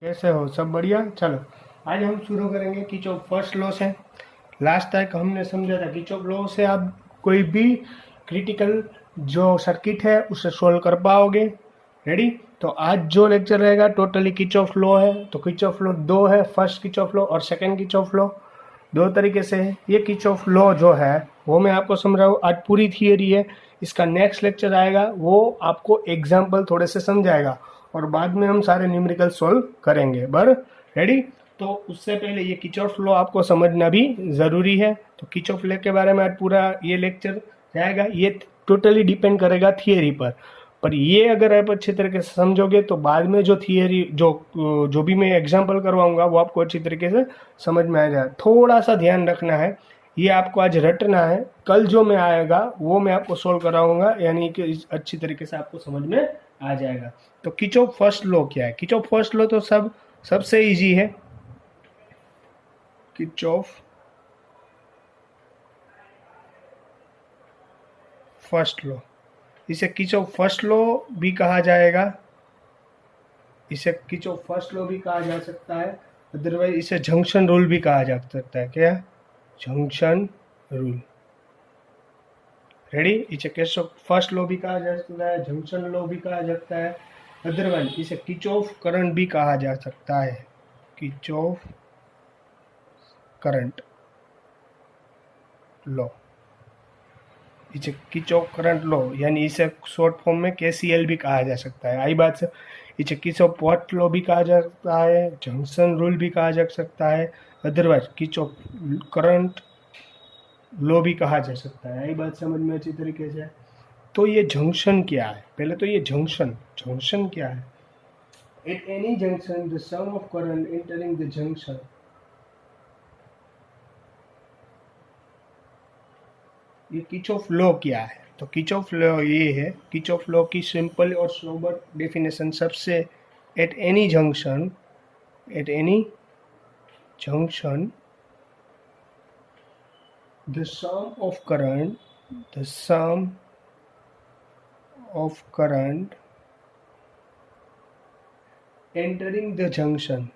कैसे हो? सब बढ़िया। चलो आज हम शुरू करेंगे किरचॉफ फर्स्ट लॉ से। लास्ट तक हमने समझा था किरचॉफ लॉ से आप कोई भी क्रिटिकल जो सर्किट है उसे सोल्व कर पाओगे। रेडी? तो आज जो लेक्चर रहेगा टोटली किरचॉफ लॉ है। तो किरचॉफ लॉ दो है, फर्स्ट किरचॉफ लॉ और सेकंड किरचॉफ लॉ। दो तरीके से है। ये किरचॉफ लॉ जो है वो मैं आपको समझा हूँ, आज पूरी थियरी है। इसका नेक्स्ट लेक्चर आएगा वो आपको एग्जाम्पल थोड़े से समझाएगा और बाद में हम सारे न्यूमेरिकल सोल्व करेंगे। रेडी? तो उससे पहले ये किरचॉफ लॉ आपको समझना भी ज़रूरी है। तो किरचॉफ लॉ के बारे में आज पूरा ये लेक्चर जाएगा। ये टोटली डिपेंड करेगा थियरी पर ये अगर आप अच्छी तरीके से समझोगे तो बाद में जो थियरी जो भी मैं एग्जांपल करवाऊंगा वो आपको अच्छी तरीके से समझ में आ जाएगा। थोड़ा सा ध्यान रखना है, ये आपको आज रटना है, कल जो मैं आएगा वो मैं आपको सोल्व कराऊंगा, यानी कि अच्छी तरीके से आपको समझ में आ जाएगा। तो किरचॉफ फर्स्ट लॉ क्या है? किरचॉफ फर्स्ट लॉ तो सबसे इजी है। किरचॉफ फर्स्ट लॉ, इसे किरचॉफ फर्स्ट लॉ भी कहा जाएगा, इसे किरचॉफ फर्स्ट लॉ भी कहा जा सकता है, अदरवाइज इसे जंक्शन रूल भी कहा जा सकता है। क्या? Junction rule. रेडी? इसे किरचॉफ फर्स्ट लॉ भी कहा जा सकता है, जंक्शन लॉ भी कहा जाता है, अदरवाइज इसे किरचॉफ करंट भी कहा जा सकता है। किरचॉफ करंट लॉ, इसे किरचॉफ करंट लॉ, यानी इसे शॉर्ट फॉर्म में केसीएल भी कहा जा सकता है। आई बात से इसे किरचॉफ पॉट लॉ भी कहा जा सकता है, जंक्शन रूल भी कहा जा सकता है, अदरवाइज किरचॉफ करंट लॉ भी कहा जा सकता है। आई बात समझ में अच्छी तरीके से? तो ये जंक्शन क्या है? पहले तो ये जंक्शन क्या है? At any junction the sum of current entering the junction, ये किरचॉफ लॉ क्या है? तो किरचॉफ लॉ ये है, किरचॉफ लॉ की सिंपल और सोबर डेफिनेशन सबसे, at any junction the sum of current entering the junction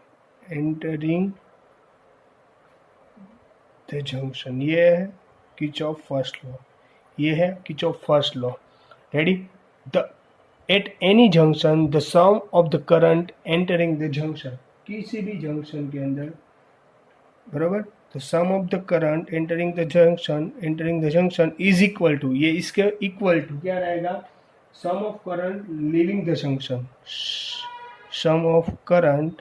ये है किरचॉफ फर्स्ट लॉ, ये है Kirchhoff first law. Ready? The at any junction the sum of the current entering the junction, किसी भी junction के अंदर, बराबर, the sum of the current entering the junction is equal to, ये इसके equal to क्या रहेगा? sum of current leaving the junction, sum of current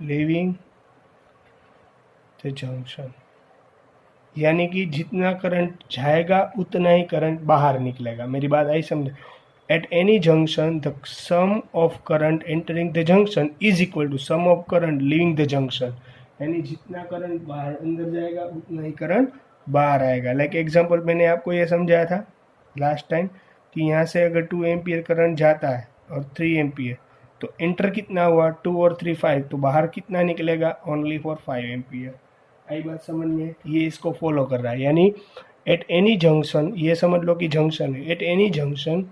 leaving the junction, यानी कि जितना करंट जाएगा उतना ही करंट बाहर निकलेगा। मेरी बात आई समझे? At any junction, the sum of current entering the junction is equal to sum of current leaving the junction, यानी जितना करंट बाहर अंदर जाएगा उतना ही करंट बाहर आएगा। लाइक एग्जांपल मैंने आपको ये समझाया था लास्ट टाइम कि यहाँ से अगर 2 एम्पियर करंट जाता है और 3 एम्पियर, तो एंटर कितना हुआ? 2 और 3 5, तो बाहर कितना निकलेगा? Only for 5 ampere. आई बात समझ में? ये इसको फॉलो कर रहा है, यानी एट एनी जंक्शन, ये समझ लो कि जंक्शन है, at any junction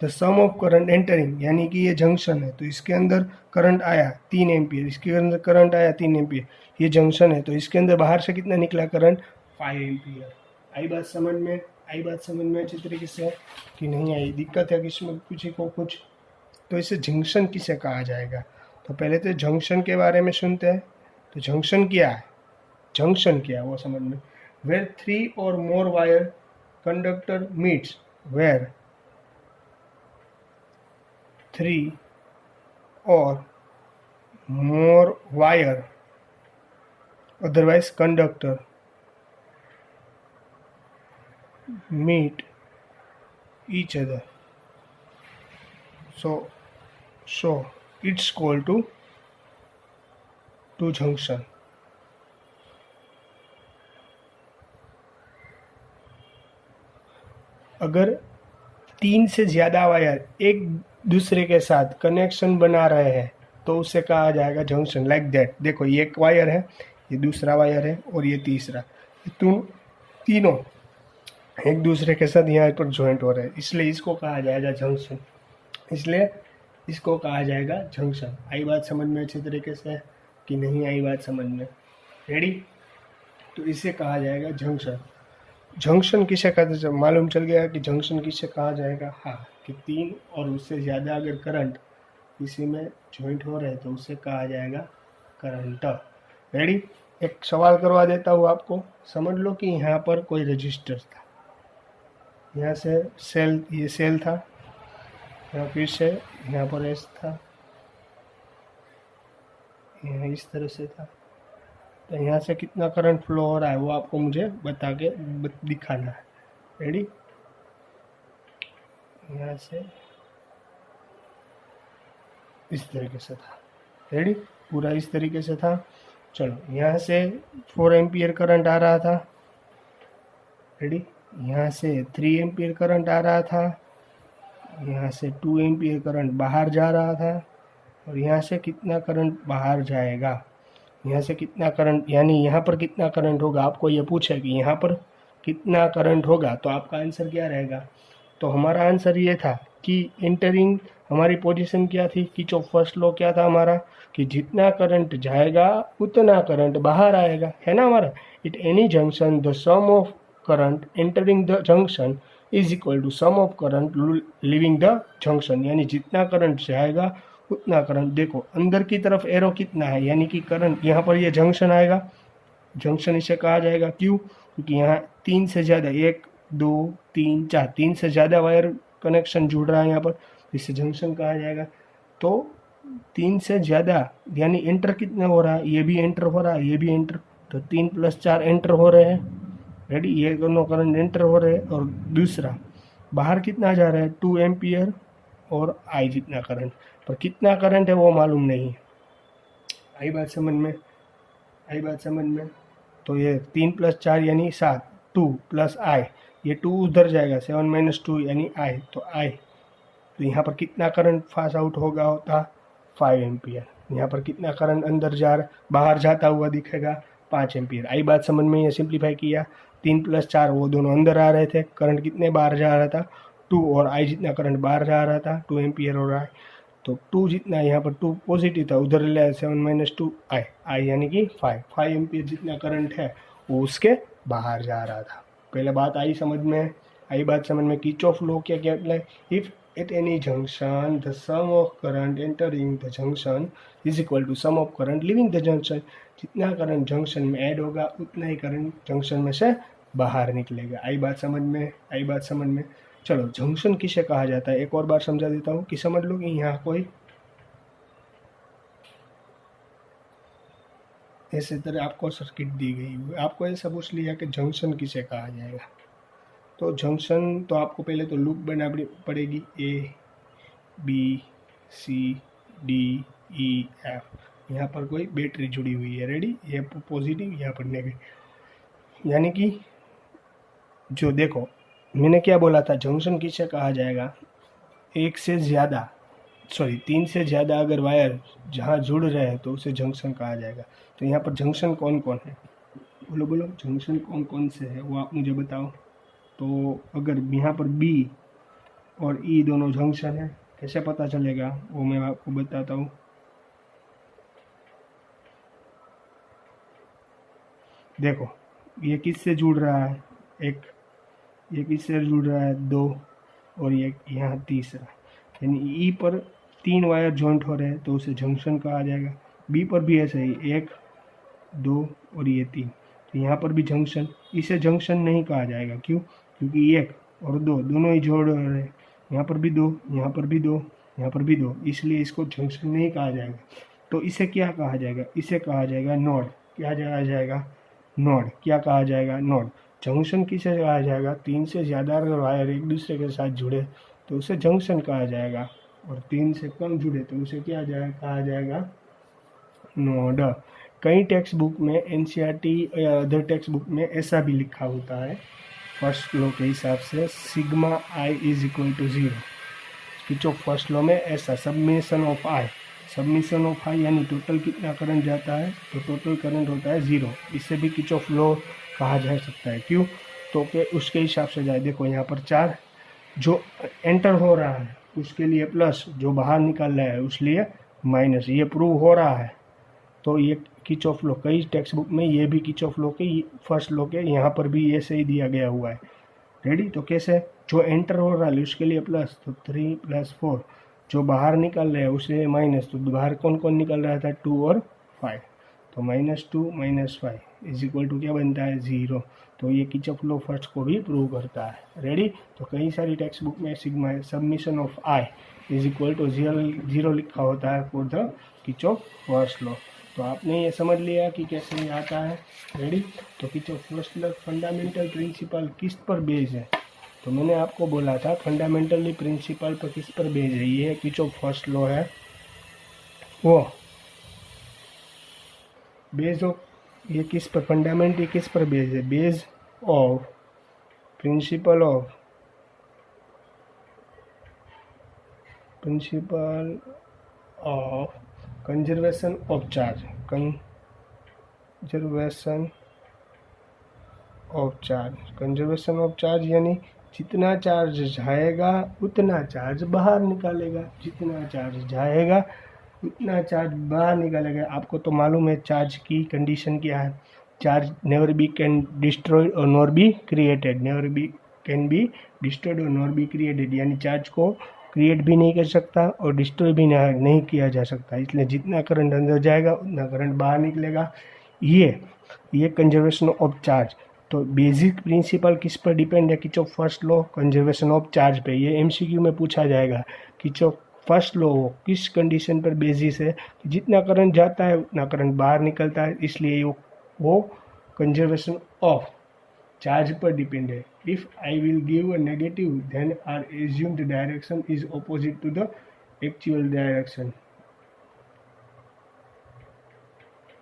the sum of current entering, यानी कि ये जंक्शन है तो इसके अंदर करंट आया 3 एम्पियर, इसके अंदर करंट आया 3 एम्पियर, ये जंक्शन है तो इसके अंदर बाहर से कितना निकला करंट? 5 एम्पियर। आई बात समझ में? आई बात समझ में अच्छी तरीके से कि नहीं आई? दिक्कत है किसमें किसी को कुछ? तो इसे जंक्शन किसे कहा जाएगा? तो पहले तो जंक्शन के बारे में सुनते हैं। तो जंक्शन क्या है? जंक्शन क्या है वो समझ में? Where 3 or more wire conductor meets, where 3 or more wire, otherwise conductor, meet each other, so it's called to junction। अगर 3 से ज़्यादा वायर एक दूसरे के साथ कनेक्शन बना रहे हैं तो उसे कहा जाएगा जंक्शन। लाइक दैट, देखो ये एक वायर है, ये दूसरा वायर है और ये तीसरा, तीनों एक दूसरे के साथ यहाँ पर ज्वाइंट हो रहे हैं, इसलिए इसको कहा जाएगा जंक्शन। इसलिए इसको कहा जाएगा जंक्शन। आई बात समझ में अच्छे तरीके से कि नहीं आई बात समझ में? रेडी? तो इसे कहा जाएगा जंक्शन। जंक्शन किसे कहते हैं? मालूम चल गया कि जंक्शन किसे कहा जाएगा। हाँ, कि 3 और उससे ज़्यादा अगर करंट इसी में ज्वाइंट हो रहे हैं तो उसे कहा जाएगा करंट। रेडी? एक सवाल करवा देता हूँ आपको। समझ लो कि यहाँ पर कोई रजिस्टर था, यहाँ से सेल, ये सेल था, यहाँ फिर से यहाँ पर एस था, यहाँ इस तरह से था। तो यहाँ से कितना करंट फ्लो हो रहा है वो आपको मुझे बता के दिखाना है। रेडी? यहाँ से इस तरीके से था। रेडी? पूरा इस तरीके से था। चलो, यहाँ से 4 एम्पियर करंट आ रहा था। रेडी? यहाँ से 3 एम्पियर करंट आ रहा था, यहाँ से 2 एम्पियर करंट बाहर जा रहा था, और यहाँ से कितना करंट बाहर जाएगा, यहाँ से कितना करंट, यानी यहाँ पर कितना करंट होगा। आपको ये पूछे कि यहाँ पर कितना करंट होगा, तो आपका आंसर क्या रहेगा? तो हमारा आंसर ये था कि एंटरिंग, हमारी पोजीशन क्या थी, किरचॉफ फर्स्ट लॉ क्या था हमारा, कि जितना करंट जाएगा उतना करंट बाहर आएगा, है ना हमारा। It any junction the sum of current entering the junction is equal to sum of current leaving the junction, यानी जितना करंट जाएगा उतना करंट। देखो अंदर की तरफ एरो कितना है, यानी कि करंट, यहाँ पर ये जंक्शन आएगा, जंक्शन इसे कहा जाएगा। क्यों? क्योंकि यहाँ 3 से ज़्यादा, 1 2 3 4, 3 से ज़्यादा वायर कनेक्शन जुड़ रहा है यहाँ पर, इसे जंक्शन कहा जाएगा। तो 3 से ज़्यादा, यानी एंटर कितना हो रहा है, ये भी एंटर हो रहा है, ये भी एंटर, तो 3 + 4 एंटर हो रहे हैं। रेडी? ये दोनों करंट एंटर हो रहे हैं। और दूसरा, बाहर कितना जा रहा है, 2 एम्पियर और आई जितना करंट, पर कितना करंट है वो मालूम नहीं। आई बात समझ में? आई बात समझ में? तो ये 3 + 4 यानी 7, 2 + आई, ये 2 उधर जाएगा, 7 - 2 यानी आई, तो आई, तो यहाँ पर कितना करंट पास आउट होगा, होता 5 एम्पियर। यहाँ पर कितना करंट अंदर बाहर जाता हुआ दिखेगा, 5 एम्पियर। आई बात समझ में? ये सिंप्लीफाई किया, 3 + 4 वो दोनों अंदर आ रहे थे, करंट कितने बाहर जा रहा था, 2, और आई जितना करंट बाहर जा रहा था 2 एम्पियर और आई, तो 2 जितना, यहाँ पर 2 पॉजिटिव था, उधर ले 7 - 2 आई, आई यानी कि 5 एम्पियर जितना करंट है वो उसके बाहर जा रहा था। पहले बात आई समझ में? आई बात समझ में? किरचॉफ लॉ क्या कहता है? If at any junction the sum of current entering the junction is equal to sum of current leaving the junction, जितना करंट जंक्शन में ऐड होगा उतना ही करंट जंक्शन में से बाहर निकलेगा। आई बात समझ में? आई बात समझ में? चलो, जंक्शन किसे कहा जाता है एक और बार समझा देता हूँ, कि समझ लो कि यहाँ कोई ऐसे तरह आपको सर्किट दी गई हुई, आपको ऐसा पूछ लिया कि जंक्शन किसे कहा जाएगा। तो जंक्शन तो आपको पहले तो लूप बनानी पड़ेगी, A B C D E F, यहाँ पर कोई बैटरी जुड़ी हुई है। रेडी? ये पॉजिटिव, यहाँ पर नेगेटिव, यानी कि जो देखो मैंने क्या बोला था, जंक्शन किसे कहा जाएगा, 1 से ज़्यादा, सॉरी 3 से ज़्यादा अगर वायर जहाँ जुड़ रहे हैं तो उसे जंक्शन कहा जाएगा। तो यहाँ पर जंक्शन कौन कौन है, बोलो बोलो, जंक्शन कौन कौन से है वो आप मुझे बताओ। तो अगर यहाँ पर B और E दोनों जंक्शन है, कैसे पता चलेगा वो मैं आपको बताता हूँ। देखो ये किससे जुड़ रहा है, 1, ये किससे जुड़ रहा है, 2, और ये यहाँ तीसरा, यानी E पर 3 वायर जॉइंट हो रहे हैं तो उसे जंक्शन कहा जाएगा। B पर भी ऐसा ही, 1 2 और ये 3, तो यहाँ पर भी जंक्शन, इसे जंक्शन नहीं कहा जाएगा। क्यों? क्योंकि 1 और 2 दोनों ही जोड़ रहे हैं, यहाँ पर भी 2, यहाँ पर भी 2, यहाँ पर भी 2, इसलिए इसको जंक्शन नहीं कहा जाएगा। तो इसे क्या कहा जाएगा, इसे कहा जाएगा नोड। क्या कहा जाएगा, नोड। क्या कहा जाएगा, नोड। जंक्शन किसे कहा जाएगा, 3 से ज़्यादा अगर वायर एक दूसरे के साथ जुड़े तो उसे जंक्शन कहा जाएगा, और 3 से कम जुड़े तो उसे क्या कहा जाएगा, नोड। कई टेक्स्ट बुक में, एनसीईआरटी या अदर टेक्स्ट बुक में ऐसा भी लिखा होता है फर्स्ट लॉ के हिसाब से, sigma I is equal to 0। Kirchhoff first law में ऐसा, summation of I, summation of I यानी टोटल कितना करंट जाता है, तो टोटल करंट होता है 0। इससे भी किरचॉफ लॉ कहा जा सकता है। क्यों? तो कि उसके हिसाब से जाए। देखो यहाँ पर 4 जो एंटर हो रहा है, उसके लिए प्लस, जो बाहर निकाल रहा है उसके लिए माइनस। ये प्रूव हो रहा है। तो ये किरचॉफ लॉ, कई टेक्स्ट बुक में ये भी किरचॉफ लॉ के फर्स्ट लॉ के यहाँ पर भी ऐसे ही दिया गया हुआ है। रेडी? तो कैसे? जो एंटर हो रहा है उसके लिए प्लस, तो 3 + 4। जो बाहर निकल रहा है उसके माइनस, तो बाहर कौन कौन निकल रहा था? 2 और 5। तो -2 - 5 = क्या बनता है? 0। तो ये किरचॉफ लॉ फर्स्ट को भी प्रूव करता है। रेडी? तो कई सारी टेक्स्ट बुक में सिग्मा सबमिशन ऑफ I = 0 लिखा होता है for the Kirchhoff first law. तो आपने ये समझ लिया कि कैसे ये आता है। रेडी? तो Kirchhoff first law fundamental principle किस पर बेस्ड है? तो मैंने आपको बोला था फंडामेंटली प्रिंसिपल पर किस पर बेस्ड है? ये किरचॉफ फर्स्ट लॉ है, वो बेस ऑफ, ये किस पर फंडामेंटली किस पर बेस्ड है? Base of principle of conservation of charge. Conservation of charge यानी जितना चार्ज जाएगा उतना चार्ज बाहर निकालेगा, जितना चार्ज जाएगा उतना चार्ज बाहर निकालेगा। आपको तो मालूम है चार्ज की कंडीशन क्या है? Charge never be can destroyed और nor be created. Never be can be destroyed और नॉर बी क्रिएटेड, यानी चार्ज को क्रिएट भी नहीं कर सकता और डिस्ट्रॉय भी नहीं किया जा सकता। इसलिए जितना करंट अंदर जाएगा उतना करंट बाहर निकलेगा। ये कंजर्वेशन ऑफ चार्ज। तो बेसिक प्रिंसिपल किस पर डिपेंड है? Kirchhoff first law conservation of charge पे। ये एमसीक्यू में पूछा जाएगा। किरचॉफ फर्स्ट लॉ किस कंडीशन पर बेसिस है? जितना करंट जाता है उतना करंट बाहर निकलता है, इसलिए वो कंजर्वेशन ऑफ चार्ज पर डिपेंड है। If I will give a negative then our assumed direction is opposite to the actual direction.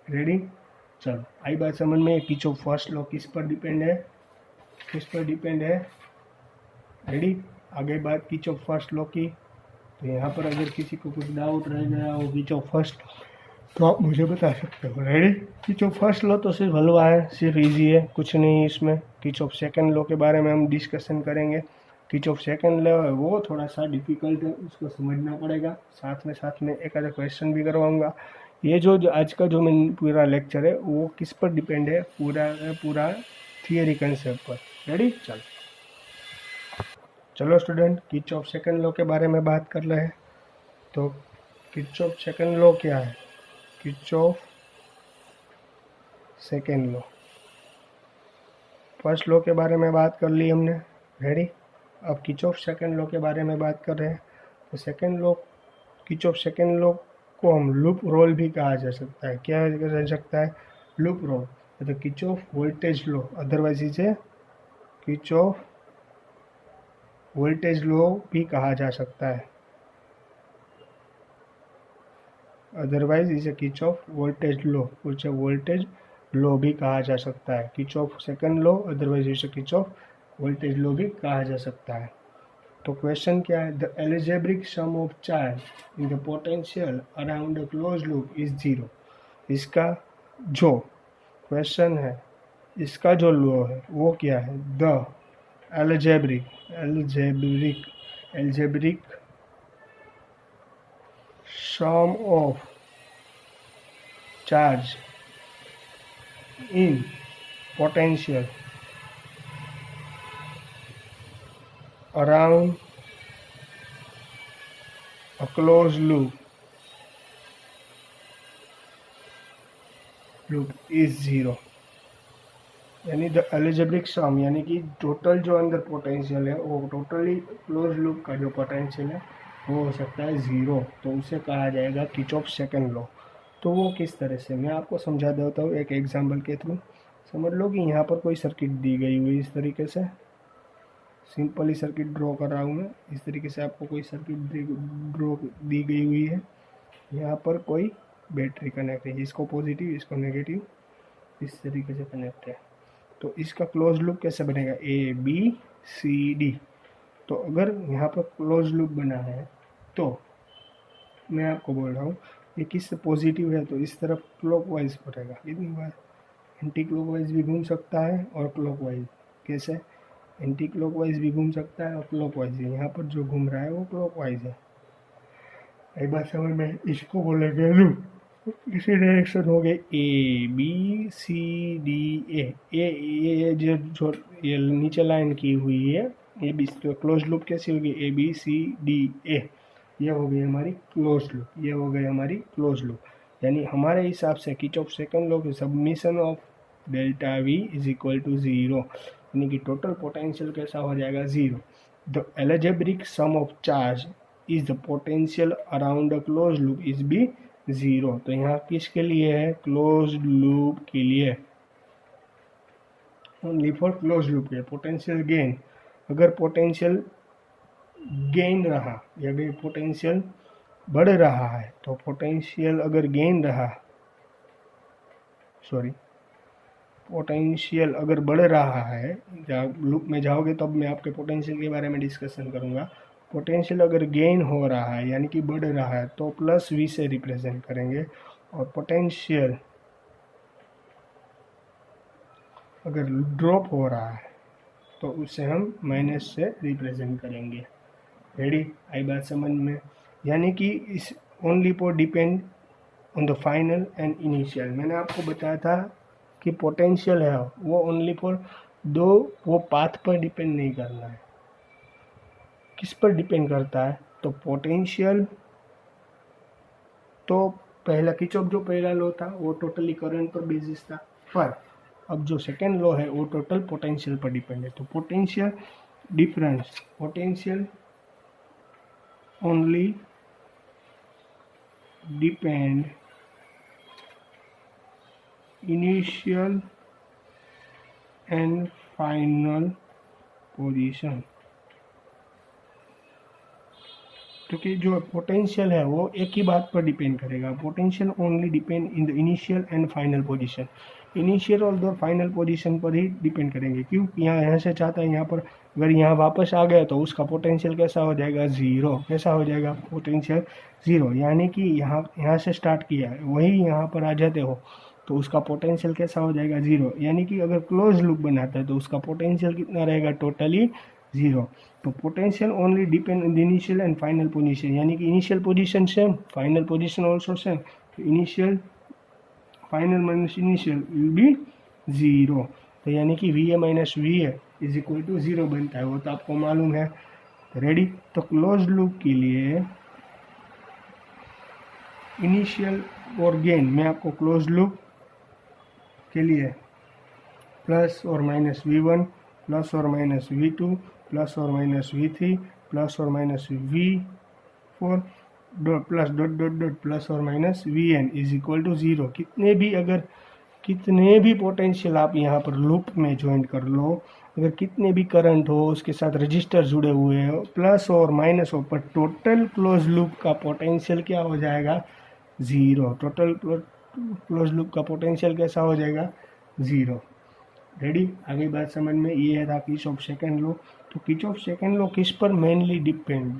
Ready? चलो आई बात समझ में। किरचॉफ फर्स्ट लॉ किस पर डिपेंड है? रेडी? आगे बात किरचॉफ फर्स्ट लॉ की। तो यहाँ पर अगर किसी को कुछ डाउट रह गया हो किरचॉफ फर्स्ट, तो आप मुझे बता सकते हो। रेडी? किरचॉफ फर्स्ट लॉ तो सिर्फ हलवा है, सिर्फ इजी है, कुछ नहीं इसमें। किरचॉफ सेकंड लॉ के बारे में हम डिस्कशन करेंगे। किरचॉफ सेकंड लॉ है वो थोड़ा सा डिफिकल्ट है, उसको समझना पड़ेगा। साथ में एक आधा क्वेश्चन भी करवाऊंगा। ये जो आज का जो मैं पूरा लेक्चर है वो किस पर डिपेंड है? पूरा थियरी कंसेप्ट पर। रेडी? चलो स्टूडेंट, किरचॉफ सेकंड लॉ के बारे में बात कर रहे हैं। तो किरचॉफ सेकंड लॉ क्या है? Kirchhoff second law, first law के बारे में बात कर ली हमने। रेडी? अब किरचॉफ सेकंड लॉ के बारे में बात कर रहे हैं। तो किरचॉफ सेकंड लॉ को हम लूप रोल भी कहा जा सकता है। क्या कहा जा सकता है? Loop rule. तो किरचॉफ वोल्टेज लॉ, अदरवाइज इसे किरचॉफ वोल्टेज लॉ भी कहा जा सकता है। अदरवाइज इसे किरचॉफ वोल्टेज लॉ भी कहा जा सकता है। किरचॉफ सेकंड लॉ, अदरवाइज इसे किरचॉफ वोल्टेज लॉ भी कहा जा सकता है। तो क्वेश्चन क्या है? The algebraic sum of charge in the potential around a close loop is 0। इसका जो क्वेश्चन है, इसका जो लॉ है वो क्या है? The algebraic sum of charge in potential around a closed loop is 0। यानी द अलजेब्रिक सम यानी कि टोटल जो अंदर पोटेंशियल है वो टोटली क्लोज लूप का जो पोटेंशियल है वो हो सकता है 0। तो उसे कहा जाएगा किरचॉफ सेकंड लॉ। तो वो किस तरह से, मैं आपको समझा देता हूँ एक एग्जांपल के थ्रू। समझ लो कि यहाँ पर कोई सर्किट दी गई हुई इस तरीके से, सिंपली सर्किट ड्रॉ कर रहा हूँ मैं। इस तरीके से आपको कोई सर्किट ड्रॉ दी गई हुई है। यहाँ पर कोई बैटरी कनेक्ट है, इसको पॉजिटिव इसको नेगेटिव इस तरीके से कनेक्ट है। तो इसका क्लोज लूप कैसे बनेगा? ABCD। तो अगर यहाँ पर क्लोज लूप बना है तो मैं आपको बोल रहा हूँ ये किस पॉजिटिव है तो इस तरफ क्लॉकवाइज बढ़ेगा। कितनी बार? एंटी क्लॉकवाइज भी घूम सकता है और क्लॉकवाइज। कैसे? एंटी क्लॉकवाइज भी घूम सकता है और क्लॉकवाइज भी। यहाँ पर जो घूम रहा है वो क्लॉकवाइज है। एक बार समझ में, इसको बोलेंगे लूप। इसी डायरेक्शन हो गए A B C D A. ये जो ये नीचे लाइन की हुई है ये भी क्लोज लूप कैसी होगी, A B C D A, ये हो गई हमारी क्लोज लूप, ये हो गई हमारी क्लोज लूप। यानी हमारे हिसाब से किरचॉफ सेकंड लॉ की summation of delta V is equal to 0, यानी कि टोटल पोटेंशियल कैसा हो जाएगा 0। The algebraic sum of charge is the potential around the close loop is be 0। तो यहाँ किसके लिए है, क्लोज लूप के लिए, ओनली फॉर क्लोज लूप के। पोटेंशियल गेन, अगर पोटेंशियल गेन रहा या अगर पोटेंशियल बढ़ रहा है, तो पोटेंशियल अगर गेन रहा, पोटेंशियल अगर बढ़ रहा है, लूप में जाओगे तब मैं आपके पोटेंशियल के बारे में डिस्कशन करूंगा। पोटेंशियल अगर गेन हो रहा है यानी कि बढ़ रहा है तो प्लस वी से रिप्रेजेंट करेंगे, और पोटेंशियल अगर ड्रॉप हो रहा है तो उसे हम माइनस से रिप्रेजेंट करेंगे। रेडी, आई बात समझ में। यानी कि इस only for depend on the final and initial. मैंने आपको बताया था कि पोटेंशियल है वो ओनली फॉर दो, वो पाथ पर डिपेंड नहीं करना है। किस पर डिपेंड करता है, तो पोटेंशियल तो पहला किरचॉफ जो पहला लॉ था वो टोटली करंट पर बेसिस था, पर अब जो सेकेंड लॉ है वो टोटल पोटेंशियल पर डिपेंड है। तो potential difference, potential only depend initial and final position. क्योंकि जो पोटेंशियल है वो एक ही बात पर डिपेंड करेगा, potential only depend in the initial and final position. Initial और द फाइनल पोजीशन पर ही डिपेंड करेंगे। क्यों, यहाँ से चाहता है यहाँ पर अगर यहाँ वापस आ गया तो उसका पोटेंशियल कैसा हो जाएगा 0। कैसा हो जाएगा पोटेंशियल 0, यानी कि यहाँ से स्टार्ट किया है वही यहाँ पर आ जाते हो तो उसका पोटेंशियल कैसा हो जाएगा 0। यानी कि अगर क्लोज लूप बनाता है तो उसका पोटेंशियल कितना रहेगा, टोटली 0। तो potential only depend in the initial and final position, यानी कि initial position same, final position also same. तो initial final minus initial will be 0। तो यानी कि V A minus V A is equal to 0 बनता है, वो तो आपको मालूम है। रेडी, तो क्लोज लूप के लिए इनिशियल और गेन, मैं आपको क्लोज लूप के लिए प्लस और माइनस V1 प्लस और माइनस V2 प्लस और माइनस V3 प्लस और minus V4 dot plus dot dot dot plus और minus Vn is equal to 0। कितने भी पोटेंशियल आप यहाँ पर लूप में ज्वाइन कर लो, अगर कितने भी करंट हो उसके साथ रजिस्टर जुड़े हुए हो प्लस और माइनस हो, पर टोटल क्लोज लूप का पोटेंशियल क्या हो जाएगा 0। टोटल क्लोज लूप का पोटेंशियल कैसा हो जाएगा 0। रेडी, आगे बात समझ में। ये था किरचॉफ सेकंड लॉ। तो किरचॉफ सेकंड लॉ किस पर मेनली डिपेंड,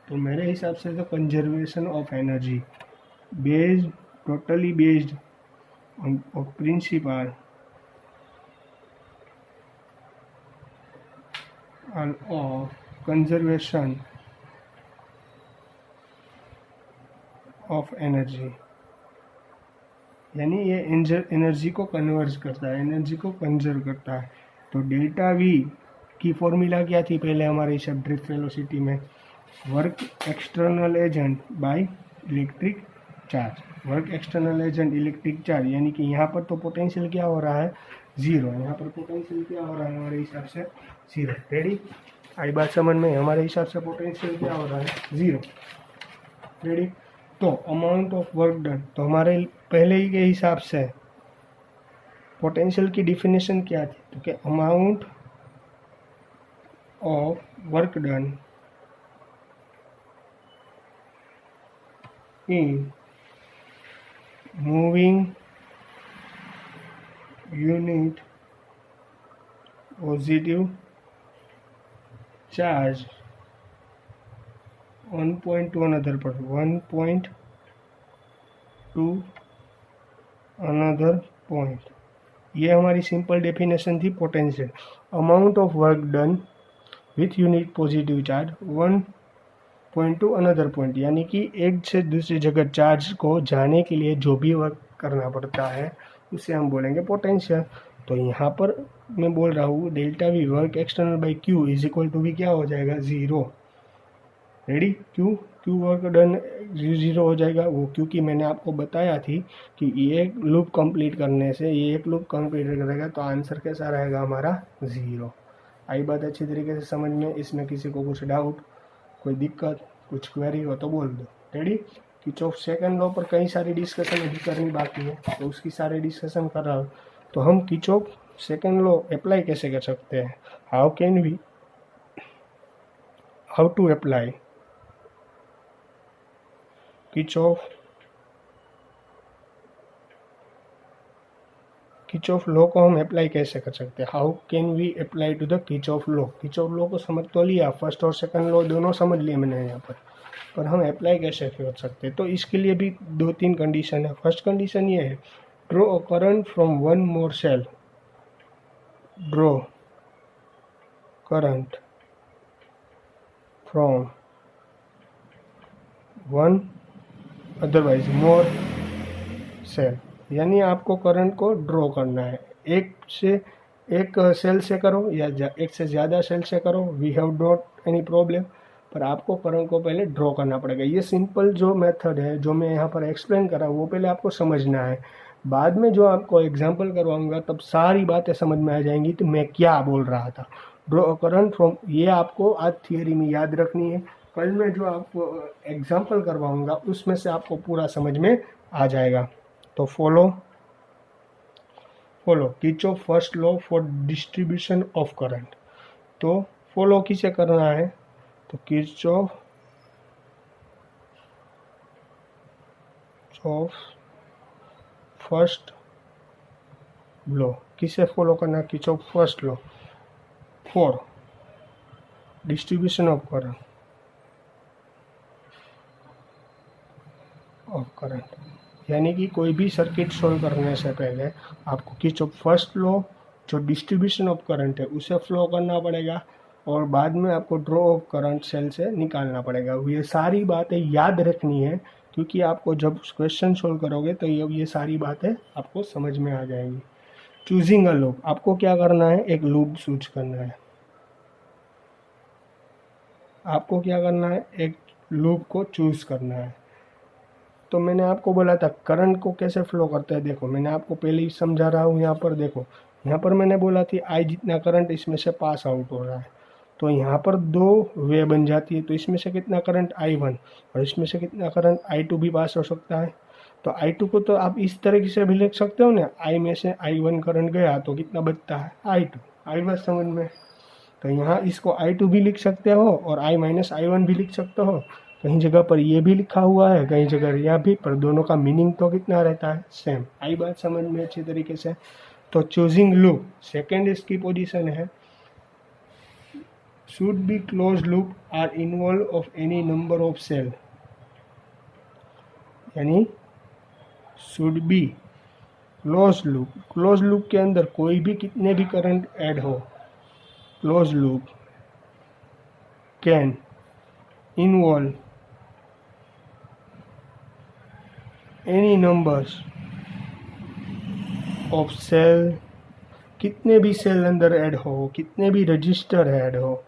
तो मेरे हिसाब से तो conservation of energy based, totally based on principle of conservation of energy, यानी ये एनर्जी को कन्वर्ज करता है, एनर्जी को कंजर्व करता है। तो डेल्टा वी की फॉर्मूला क्या थी पहले हमारे हिसाब ड्रिफ्ट वेलोसिटी में, work external agent by electric charge, work external agent electric charge, यानी कि यहाँ पर तो पोटेंशियल क्या हो रहा है 0, यहाँ पर पोटेंशियल क्या हो रहा है हमारे हिसाब से 0। रेडी, आई बात समझ में, हमारे हिसाब से पोटेंशियल क्या हो रहा है 0। रेडी, तो अमाउंट ऑफ वर्क डन, तो हमारे पहले ही के हिसाब से पोटेंशियल की डिफिनेशन क्या थी, तो क्या amount of work done in moving unit positive charge one point to another point, one point to another point ये हमारी सिंपल डेफिनेशन थी potential. Amount of work done with unit positive charge one point two another point, यानी कि एक से दूसरी जगह charge को जाने के लिए जो भी वर्क करना पड़ता है उसे हम बोलेंगे पोटेंशियल। तो यहाँ पर मैं बोल रहा हूँ delta V work external by Q is equal to V क्या हो जाएगा, zero. Ready, Q work done zero हो जाएगा वो, क्योंकि मैंने आपको बताया थी कि ये एक लूप कंप्लीट करने से ये एक लूप कंप्लीट करेगा तो आंसर कैसा रहेगा हमारा, ज़ीरो। आई बात अच्छी तरीके से समझ में? इसमें किसी को कुछ डाउट, कोई दिक्कत, कुछ क्वेरी हो तो बोल दो। रेडी, किरचॉफ सेकंड लॉ पर कई सारी डिस्कशन अभी करनी बाकी है तो उसकी सारी डिस्कशन कर रहा हूँ। तो हम किरचॉफ सेकंड लॉ अप्लाई कैसे कर सकते हैं, how to apply Kirchhoff law को हम अप्लाई कैसे कर सकते हैं, how can we apply to the Kirchhoff law. Kirchhoff law को समझ तो लिया, फर्स्ट और सेकंड लॉ दोनों समझ लिए मैंने यहाँ पर हम अप्लाई कैसे कर सकते हैं। तो इसके लिए भी 2-3 कंडीशन है। फर्स्ट कंडीशन ये है, draw a current from one more cell, draw current from one otherwise more cell, यानी आपको करंट को ड्रॉ करना है, एक सेल से करो या एक से ज़्यादा सेल से करो, we have not any problem, पर आपको करंट को पहले ड्रॉ करना पड़ेगा। ये सिंपल जो मेथड है जो मैं यहाँ पर एक्सप्लेन कर रहा हूँ वो पहले आपको समझना है, बाद में जो आपको एग्जाम्पल करवाऊंगा तब सारी बातें समझ में आ जाएंगी तो मैं क्या बोल रहा था। ड्रॉ करंट फ्रॉम, ये आपको आज थियरी में याद रखनी है, कल मैं जो आपको एग्जाम्पल करवाऊंगा उसमें से आपको पूरा समझ में आ जाएगा। तो follow Kirchhoff first law for distribution of current. तो फॉलो किसे करना है, तो किरचॉफ फर्स्ट लॉ किसे फॉलो करना है, Kirchhoff first law for distribution of current, यानी कि कोई भी सर्किट सॉल्व करने से पहले आपको किरचॉफ फर्स्ट लॉ जो डिस्ट्रीब्यूशन ऑफ करंट है उसे फ्लो करना पड़ेगा और बाद में आपको ड्रॉ ऑफ करंट सेल से निकालना पड़ेगा। ये सारी बातें याद रखनी है क्योंकि आपको जब क्वेश्चन सॉल्व करोगे तो ये सारी बातें आपको समझ में आ जाएंगी। चूजिंग अ लूप, आपको क्या करना है, एक लूप चूज करना है। आपको क्या करना है, एक लूप को चूज करना है। तो मैंने आपको बोला था करंट को कैसे फ्लो करता है, देखो मैंने आपको पहले ही समझा रहा हूँ। यहाँ पर देखो, यहाँ पर मैंने बोला थी आई जितना करंट इसमें से पास आउट हो रहा है, तो यहाँ पर 2 वे बन जाती है। तो इसमें से कितना करंट I1 और इसमें से कितना करंट I2 भी पास हो सकता है। तो I2 को तो आप इस तरीके से भी लिख सकते हो ना, I में से I1 करंट गया तो कितना बचता है, I2। आई बात समझ में? तो यहाँ इसको I2 भी लिख सकते हो और I-I1 भी लिख सकते हो। कहीं जगह पर ये भी लिखा हुआ है, कहीं जगह यह भी, पर दोनों का मीनिंग तो कितना रहता है, सेम। आई बात समझ में अच्छी तरीके से? तो चूजिंग लूप, सेकेंड इसकी पोजीशन है, should be closed loop are involved of any number of cell, यानी should be closed loop के अंदर कोई भी कितने भी करंट ऐड हो, closed loop can involve any numbers of cell, कितने भी सेल अंदर ऐड हो, कितने भी रजिस्टर ऐड हो,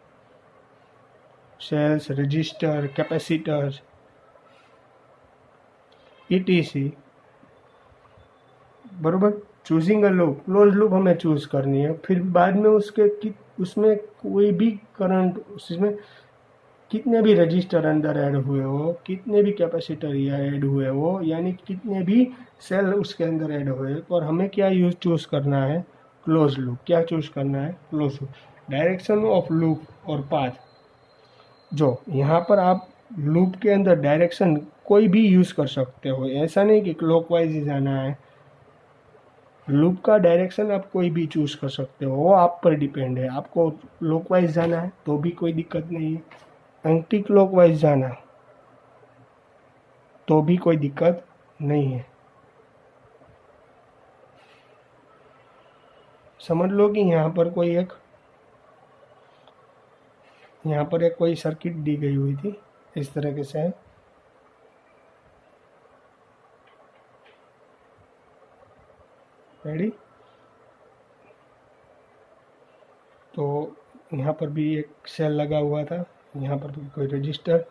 सेल्स, रजिस्टर, कैपेसिटर ETC, बरोबर। Choosing a loop, close loop हमें चूज करनी है, फिर बाद में उसमें कोई भी करंट, उसमें कितने भी रजिस्टर अंदर ऐड हुए हो, कितने भी कैपेसिटर ऐड हुए हो, यानी कितने भी सेल उसके अंदर ऐड हुए, और हमें क्या चूज करना है, क्लोज लूप। क्या चूज करना है, close loop. Direction of loop और पाथ, जो यहाँ पर आप लूप के अंदर डायरेक्शन कोई भी यूज कर सकते हो, ऐसा नहीं कि क्लॉकवाइज ही जाना है। लूप का डायरेक्शन आप कोई भी चूज कर सकते हो, वो आप पर डिपेंड है। आपको क्लॉकवाइज जाना है तो भी कोई दिक्कत नहीं है, एंटी क्लॉकवाइज जाना तो भी कोई दिक्कत नहीं है। समझ लो कि यहाँ पर एक कोई सर्किट दी गई हुई थी, इस तरीके से है। रेडी? तो यहाँ पर भी एक सेल लगा हुआ था, यहाँ पर भी कोई रजिस्टर।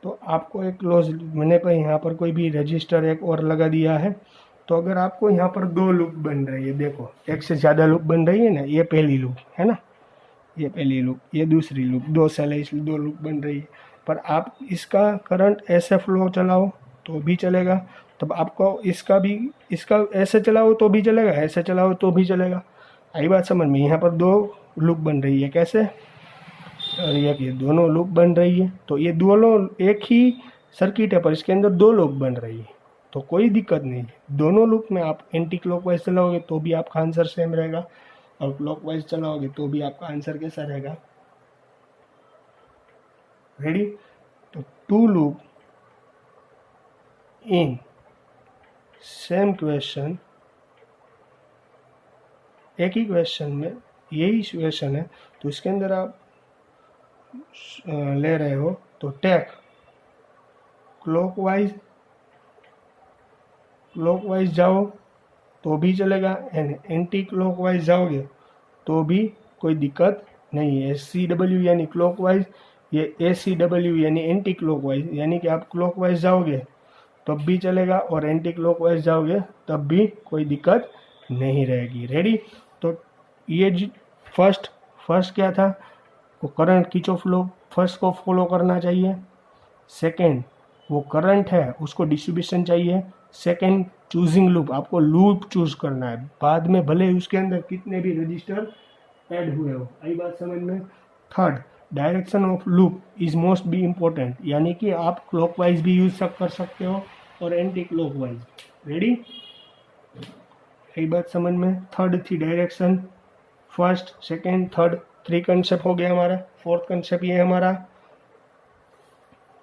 तो आपको एक क्लोज मैंने पर यहाँ पर कोई भी रजिस्टर एक और लगा दिया है। तो अगर आपको यहाँ पर 2 लूप बन रही है, देखो एक से ज़्यादा लूप बन रही है ना, ये पहली लूप है ना, ये पहली लूप, ये दूसरी लूप, 2 सेल है इसलिए 2 लूप बन रही है। पर आप इसका करंट ऐसे फ्लो चलाओ तो भी चलेगा, तब आपको इसका ऐसे चलाओ तो भी चलेगा, ऐसे चलाओ तो भी चलेगा। आई बात समझ में? यहाँ पर 2 लूप बन रही है, कैसे? और ये दोनों लूप बन रही है, तो ये दोनों एक ही सर्किट है पर इसके अंदर 2 लूप बन रही है, तो कोई दिक्कत नहीं है। दोनों लूप में आप एंटी क्लॉकवाइज चलाओगे तो भी आपका आंसर सेम रहेगा, और क्लॉकवाइज चलाओगे तो भी आपका आंसर कैसा रहेगा? रेडी? तो 2 लूप इन सेम क्वेश्चन, एक ही क्वेश्चन में यही क्वेश्चन है, तो इसके अंदर आप ले रहे हो तो टेक क्लॉकवाइज जाओ तो भी चलेगा, एंड एंटी क्लॉकवाइज जाओगे तो भी कोई दिक्कत नहीं है। CW यानी क्लॉकवाइज, ये ACW यानी एंटी क्लॉकवाइज, यानी कि आप क्लॉकवाइज जाओगे तब भी चलेगा और एंटी क्लॉकवाइज जाओगे तब भी कोई दिक्कत नहीं रहेगी। रेडी? तो ये फर्स्ट क्या था? वो करंट किरचॉफ लॉ फर्स्ट को फॉलो करना चाहिए। सेकंड, वो करंट है उसको डिस्ट्रीब्यूशन चाहिए। सेकंड, चूजिंग लूप, आपको लूप चूज करना है, बाद में भले उसके अंदर कितने भी रजिस्टर ऐड हुए हो। आई बात समझ में? Third, direction of loop is most be important, यानी कि आप क्लॉकवाइज भी यूज कर सकते हो और एंटी क्लॉकवाइज। रेडी? आई बात समझ में? थर्ड थी direction, first, second, third, 3 concept हो गया हमारा। फोर्थ कंसेप्ट ये हमारा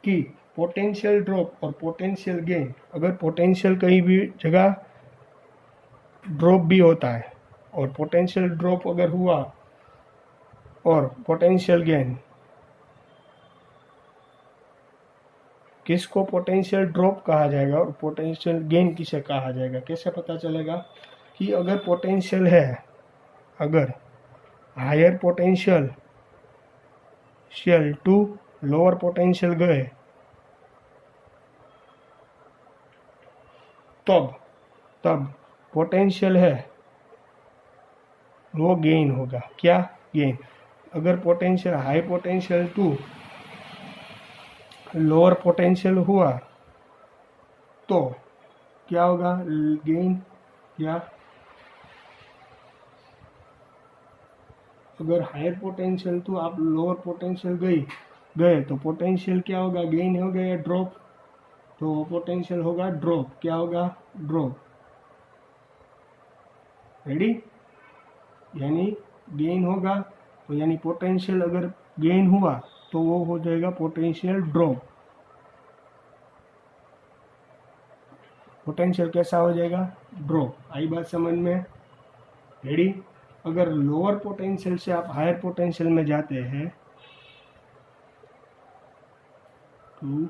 कि पोटेंशियल ड्रॉप और पोटेंशियल गेन। अगर पोटेंशियल कहीं भी जगह ड्रॉप भी होता है और पोटेंशियल ड्रॉप अगर हुआ और पोटेंशियल गेन, किसको पोटेंशियल ड्रॉप कहा जाएगा और पोटेंशियल गेन किसे कहा जाएगा? कैसे पता चलेगा? कि अगर पोटेंशियल है, अगर higher potential to lower potential गए तब पोटेंशियल है वो गेन होगा। क्या? गेन। अगर potential high potential to lower potential हुआ तो क्या होगा? गेन। या अगर हायर पोटेंशियल टू आप लोअर पोटेंशियल गए तो पोटेंशियल क्या होगा? गेन हो गया या ड्रॉप? तो पोटेंशियल होगा ड्रॉप। क्या होगा? ड्रॉप। रेडी? यानी गेन होगा तो यानी पोटेंशियल अगर गेन हुआ तो वो हो जाएगा पोटेंशियल ड्रॉप। पोटेंशियल कैसा हो जाएगा? ड्रॉप। आई बात समझ में? रेडी? अगर लोअर पोटेंशियल से आप हायर पोटेंशियल में जाते हैं तो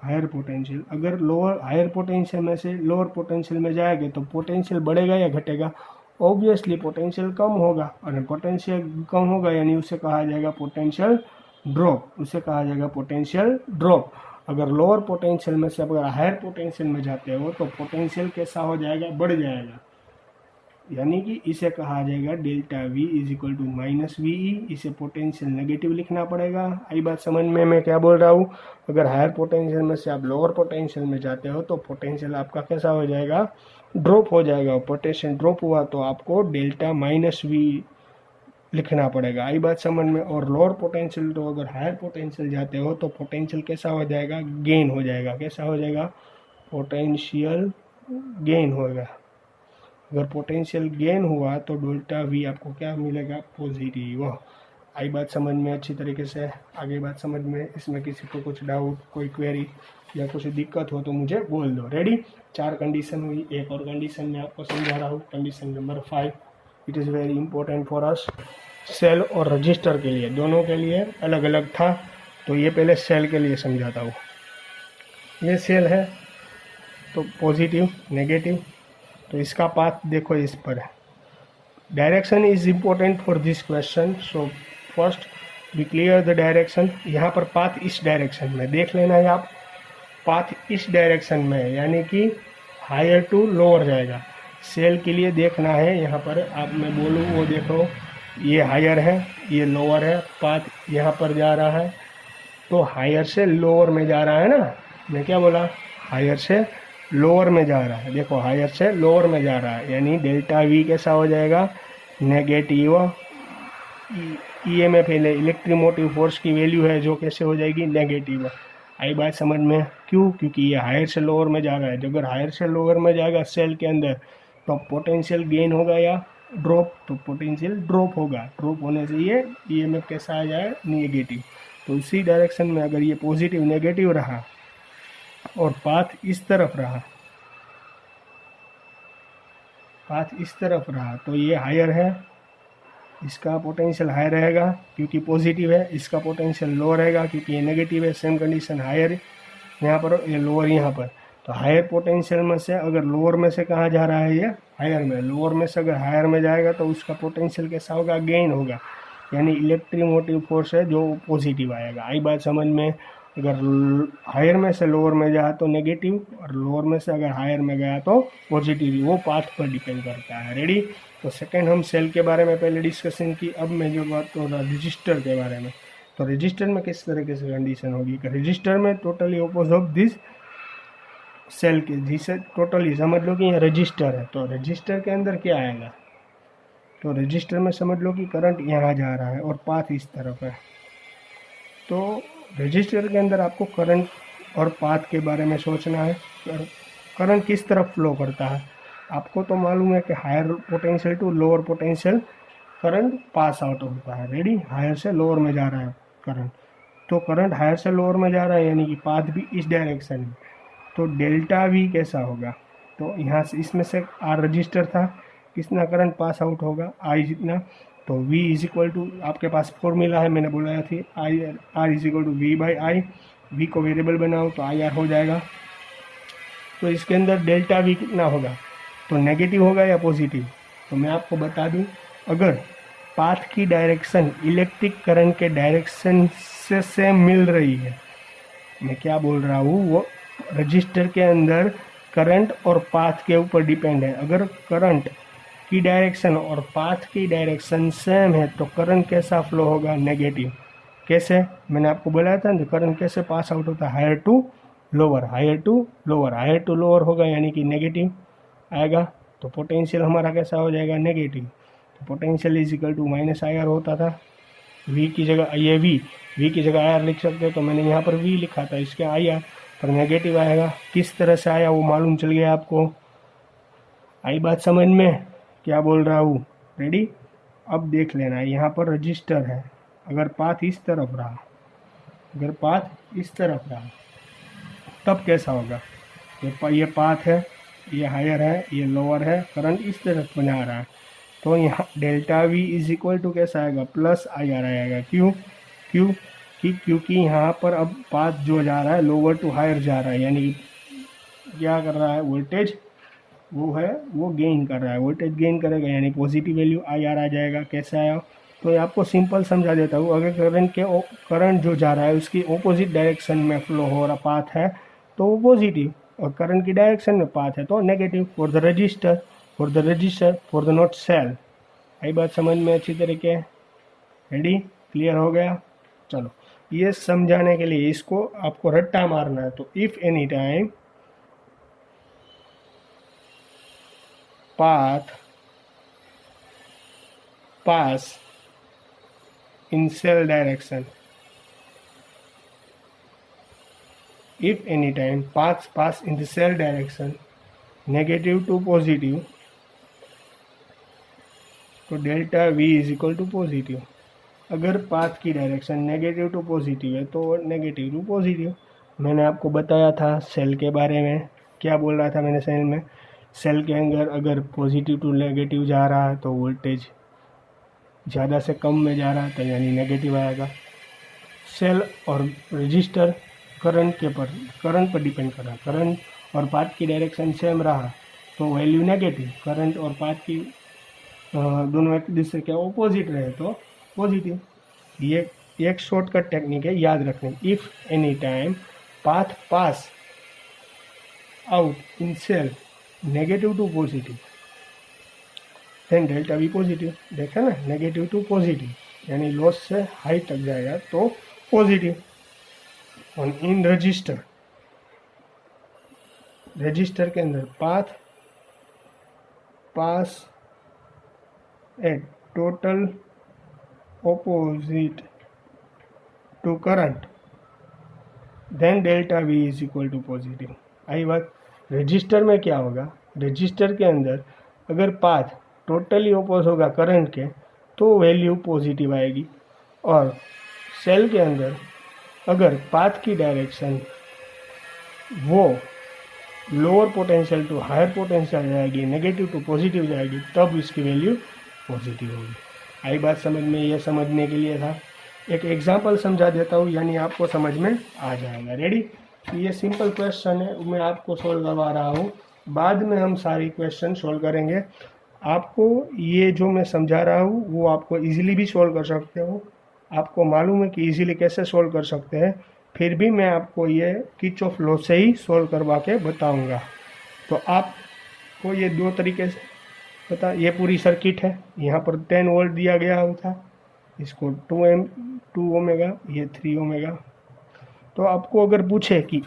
हायर पोटेंशियल, अगर हायर पोटेंशियल में से लोअर पोटेंशियल में जाएंगे तो पोटेंशियल बढ़ेगा या घटेगा? ऑब्वियसली पोटेंशियल कम होगा, और पोटेंशियल कम होगा यानी उसे कहा जाएगा पोटेंशियल ड्रॉप। अगर लोअर पोटेंशियल में से अगर हायर पोटेंशियल में जाते हो तो पोटेंशियल कैसा हो जाएगा? बढ़ जाएगा, यानी कि इसे कहा जाएगा delta V is equal to minus VE। इसे पोटेंशियल नेगेटिव लिखना पड़ेगा। आई बात समझ में मैं क्या बोल रहा हूँ? अगर हायर पोटेंशियल में से आप लोअर पोटेंशियल में जाते हो तो पोटेंशियल आपका कैसा हो जाएगा? ड्रॉप हो जाएगा। पोटेंशियल ड्रॉप हुआ तो आपको डेल्टा माइनस V लिखना पड़ेगा। आई बात समझ में? और लोअर पोटेंशियल तो अगर हायर पोटेंशियल जाते हो तो पोटेंशियल कैसा हो जाएगा? गेन हो जाएगा। कैसा हो जाएगा? पोटेंशियल गेन होगा। अगर पोटेंशियल गेन हुआ तो डेल्टा V आपको क्या मिलेगा? पॉजिटिव। आई बात समझ में अच्छी तरीके से? आगे बात समझ में? इसमें किसी को कुछ डाउट, कोई क्वेरी या कुछ दिक्कत हो तो मुझे बोल दो। रेडी? 4 कंडीशन हुई, एक और कंडीशन मैं आपको समझा रहा हूँ, condition number 5। It is very important for us. Cell और रजिस्टर के लिए, दोनों के लिए अलग अलग था, तो ये पहले सेल के लिए समझाता हूँ। ये सेल है तो पॉजिटिव नेगेटिव, तो इसका पाथ देखो इस पर है। Direction is important for this question, so first we clear the direction. यहाँ पर पाथ इस डायरेक्शन में देख लेना है आप, पाथ इस डायरेक्शन में है, यानी कि हायर टू लोअर जाएगा। सेल के लिए देखना है, यहाँ पर आप मैं बोलूँ वो देखो, ये हायर है ये लोअर है, पाथ यहाँ पर जा रहा है तो हायर से लोअर में जा रहा है ना। मैं क्या बोला? हायर से लोअर में जा रहा है। देखो हायर से लोअर में जा रहा है, यानी डेल्टा वी कैसा हो जाएगा? नेगेटिव। ईएमएफ इलेक्ट्रोमोटिव फोर्स की वैल्यू है जो कैसे हो जाएगी? नेगेटिव। आई बात समझ में? क्यों? क्योंकि ये हायर से लोअर में जा रहा है। अगर हायर से लोअर में जाएगा सेल के अंदर तो पोटेंशियल गेन होगा या ड्रॉप? तो पोटेंशियल ड्रॉप होगा। ड्रॉप होने से ये ईएमएफ कैसा आ जाए? नेगेटिव। तो इसी डायरेक्शन में अगर ये पॉजिटिव नेगेटिव रहा और पाथ इस तरफ रहा, पाथ इस तरफ रहा तो ये हायर है, इसका पोटेंशियल हाई रहेगा क्योंकि पॉजिटिव है, इसका पोटेंशियल लो रहेगा क्योंकि ये नेगेटिव है। सेम कंडीशन हायर यहाँ पर, ये लोअर यहाँ पर। तो हायर पोटेंशियल में से अगर लोअर में से कहाँ जा रहा है? ये हायर में। लोअर में से अगर हायर में जाएगा तो उसका पोटेंशियल कैसा होगा? गेन होगा, यानी इलेक्ट्रोमोटिव फोर्स है जो पॉजिटिव आएगा। आई बात समझ में? अगर हायर में से लोअर में जाए तो नेगेटिव, और लोअर में से अगर हायर में गया तो पॉजिटिव। वो पाथ पर डिपेंड करता है। रेडी? तो सेकंड हम सेल के बारे में पहले डिस्कशन की। अब मैं जो बात कर रहा रजिस्टर के बारे में, तो रजिस्टर में किस तरीके से कंडीशन होगी? रजिस्टर में totally opposite of this cell के, जिसे टोटली समझ लो कि ये रजिस्टर है। तो रजिस्टर के अंदर क्या आएगा? तो रजिस्टर में समझ लो कि करंट यहाँ जा रहा है और पाथ इस तरफ है। तो रजिस्टर के अंदर आपको करंट और पाथ के बारे में सोचना है। करंट किस तरफ फ्लो करता है? आपको तो मालूम है कि higher potential to lower potential current pass out होता है। रेडी? हायर से लोअर में जा रहा है करंट, तो करंट हायर से लोअर में जा रहा है यानी कि पाथ भी इस डायरेक्शन में। तो डेल्टा वी कैसा होगा? तो यहाँ से इसमें से आर रजिस्टर था, कितना करंट पास आउट होगा? आई जितना। तो V इज इक्वल टू, आपके पास फॉर्मूला है, मैंने बोला थी, I R is equal to V by I. V को वेरिएबल बनाओ तो आई आर हो जाएगा। तो इसके अंदर डेल्टा वी कितना होगा? तो नेगेटिव होगा या पॉजिटिव? तो मैं आपको बता दूं, अगर पाथ की डायरेक्शन इलेक्ट्रिक करंट के डायरेक्शन से सेम मिल रही है, मैं क्या बोल रहा हूँ, वो रजिस्टर के अंदर करंट और पाथ के ऊपर डिपेंड है। अगर करंट की डायरेक्शन और पाथ की डायरेक्शन सेम है तो करंट कैसा फ्लो होगा? नेगेटिव। कैसे? मैंने आपको बताया था ना, करंट कैसे पास आउट होता है? Higher to lower, higher to lower, higher to lower होगा यानी कि नेगेटिव आएगा। तो पोटेंशियल हमारा कैसा हो जाएगा? नेगेटिव। तो potential is equal to minus I R होता था। वी की जगह ये वी की जगह आई आर लिख सकते हो, तो मैंने यहाँ पर वी लिखा था, इसके आई आर पर नेगेटिव आएगा। किस तरह से आया वो मालूम चल गया आपको? आई बात समझ में? क्या बोल रहा हूँ? रेडी? अब देख लेना, यहाँ पर रजिस्टर है, अगर पाथ इस तरफ रहा, अगर पाथ इस तरफ रहा तब कैसा होगा? ये पाथ है, ये हायर है, ये लोअर है, करंट इस तरफ बना रहा है, तो यहाँ delta V is equal to कैसा आएगा? प्लस आई आर आएगा। क्यों? क्योंकि यहाँ पर अब पाथ जो जा रहा है लोअर टू हायर जा रहा है, यानी क्या कर रहा है? वोल्टेज वो है वो गेन कर रहा है, वोल्टेज गेन करेगा यानी पॉजिटिव वैल्यू आई आर आ जाएगा। कैसे आया? तो ये आपको सिंपल समझा देता हूँ। अगर करंट जो जा रहा है उसकी ऑपोजिट डायरेक्शन में फ्लो हो रहा पाथ है तो वो पॉजिटिव, और करंट की डायरेक्शन में पाथ है तो negative. For the register, for the not cell. आई बात समझ में अच्छी तरीके? रेडी? क्लियर हो गया? चलो, ये समझाने के लिए इसको आपको रट्टा मारना है। तो if any time path pass in cell direction, if any time paths pass in the cell direction negative to positive, तो delta V is equal to positive. अगर पाथ की डायरेक्शन नेगेटिव टू पॉजिटिव है तो negative to positive. मैंने आपको बताया था cell के बारे में, क्या बोल रहा था मैंने सेल में, सेल के अंदर अगर पॉजिटिव टू नेगेटिव जा रहा है तो वोल्टेज ज़्यादा से कम में जा रहा है तो यानी नेगेटिव आएगा। सेल और रजिस्टर करंट पर डिपेंड कर रहा है। करंट और पाथ की डायरेक्शन सेम रहा तो वैल्यू नेगेटिव, करंट और पाथ की दोनों एक दूसरे के ऑपोजिट रहे तो पॉजिटिव। ये एक शॉर्टकट टेक्निक है याद रखने। If any time path pass out in cell negative to positive then delta V positive. देखे ना, नेगेटिव टू पॉजिटिव यानी लॉस से हाई तक जाएगा तो पॉजिटिव। और इन रजिस्टर के अंदर path pass at total opposite to current then delta V is equal to positive. आई बात। रजिस्टर में क्या होगा, रजिस्टर के अंदर अगर पाथ टोटली ऑपोज होगा करंट के तो वैल्यू पॉजिटिव आएगी, और सेल के अंदर अगर पाथ की डायरेक्शन वो lower potential to higher potential जाएगी, नेगेटिव टू पॉजिटिव जाएगी, तब इसकी वैल्यू पॉजिटिव होगी। आई बात समझ में? ये समझने के लिए था, एक एग्जांपल समझा देता हूँ यानी आपको समझ में आ जाएगा। रेडी? ये सिंपल क्वेश्चन है, मैं आपको सोल्व करवा रहा हूँ, बाद में हम सारी क्वेश्चन सोल्व करेंगे। आपको ये जो मैं समझा रहा हूँ वो आपको इजीली भी सोल्व कर सकते हो, आपको मालूम है कि इजीली कैसे सोल्व कर सकते हैं, फिर भी मैं आपको ये किर्चॉफ लॉ से ही सोल्व करवा के बताऊंगा। तो आपको ये दो तरीके से पता, ये पूरी सर्किट है, यहाँ पर 10 वोल्ट दिया गया था, इसको 2 ओमेगा, ये 3 ओमेगा। तो आपको अगर पूछे कि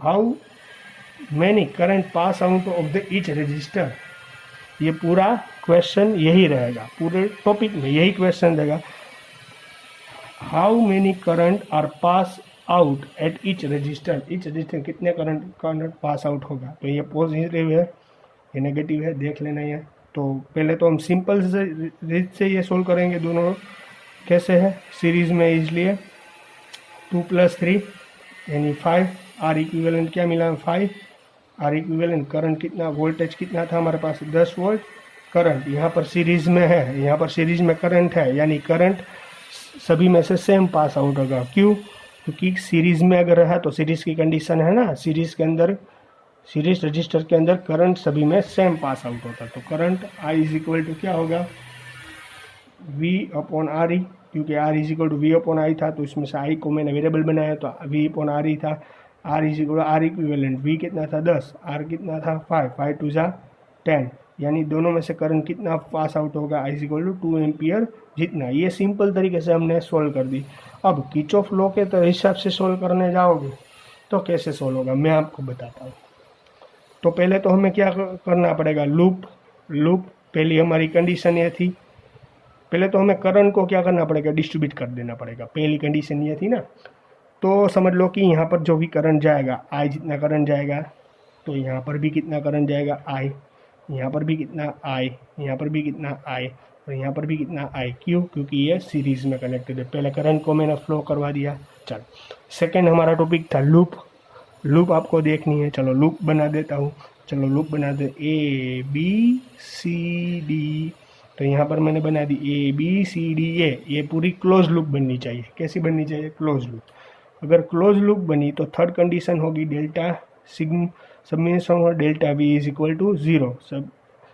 how many current pass out of the each resistor, ये पूरा क्वेश्चन यही रहेगा, पूरे टॉपिक में यही क्वेश्चन रहेगा, how many current are pass out at each resistor, each resistor कितने करंट पास आउट होगा। तो ये पॉजिटिव है, ये नेगेटिव है, देख लेना है। तो पहले तो हम सिंपल से रीत से ये सोल्व करेंगे। दोनों कैसे है, सीरीज में, इसलिए 2 + 3 यानी 5, आर इक्विवेलेंट क्या मिला, 5, आर इक्विवेलेंट करंट कितना, वोल्टेज कितना था हमारे पास 10 वोल्ट, करंट यहाँ पर सीरीज में है, यहाँ पर सीरीज में करंट है, यानी करंट सभी में से सेम पास आउट होगा। क्यों? क्योंकि सीरीज में अगर है तो सीरीज की कंडीशन है ना, सीरीज के अंदर, सीरीज रजिस्टर के अंदर करंट सभी में सेम पास आउट होता है। तो current I is equal to क्या होगा, V/RE, क्योंकि R is equal to V/I था तो इसमें से I को मैंने वेरिएबल बनाया तो V/RE था। R is equal R equivalent, V कितना था 10, R कितना था 5, 5 2 जा 10, यानी दोनों में से करंट कितना पास आउट होगा, I is equal to 2 ampere जितना। ये सिंपल तरीके से हमने सोल्व कर दी। अब किर्चॉफ लॉ के तो हिसाब से सोल्व करने जाओगे तो कैसे सोल्व होगा मैं आपको बताता हूँ। तो पहले तो हमें क्या करना पड़ेगा, लूप पहली हमारी कंडीशन ये थी, पहले तो हमें करंट को क्या करना पड़ेगा, डिस्ट्रीब्यूट कर देना पड़ेगा। पहली कंडीशन ये थी ना, तो समझ लो कि यहाँ पर जो भी करंट जाएगा, I जितना करंट जाएगा तो यहाँ पर भी कितना करंट जाएगा, I, यहाँ पर भी कितना I, यहाँ पर भी कितना I, और यहाँ पर भी कितना I। क्यों? क्योंकि ये सीरीज में कनेक्टेड है। पहले करंट को मैंने फ्लो करवा दिया। चलो, सेकेंड हमारा टॉपिक था लूप आपको देखनी है। चलो लूप बना देता हूँ, चलो लूप बना दे, ABCD, तो यहाँ पर मैंने बना दी ABCDA, ये पूरी क्लोज लूप बननी चाहिए। कैसी बननी चाहिए, क्लोज लूप। अगर क्लोज लूप बनी तो थर्ड कंडीशन होगी डेल्टा सबमिशन और delta V is equal to 0।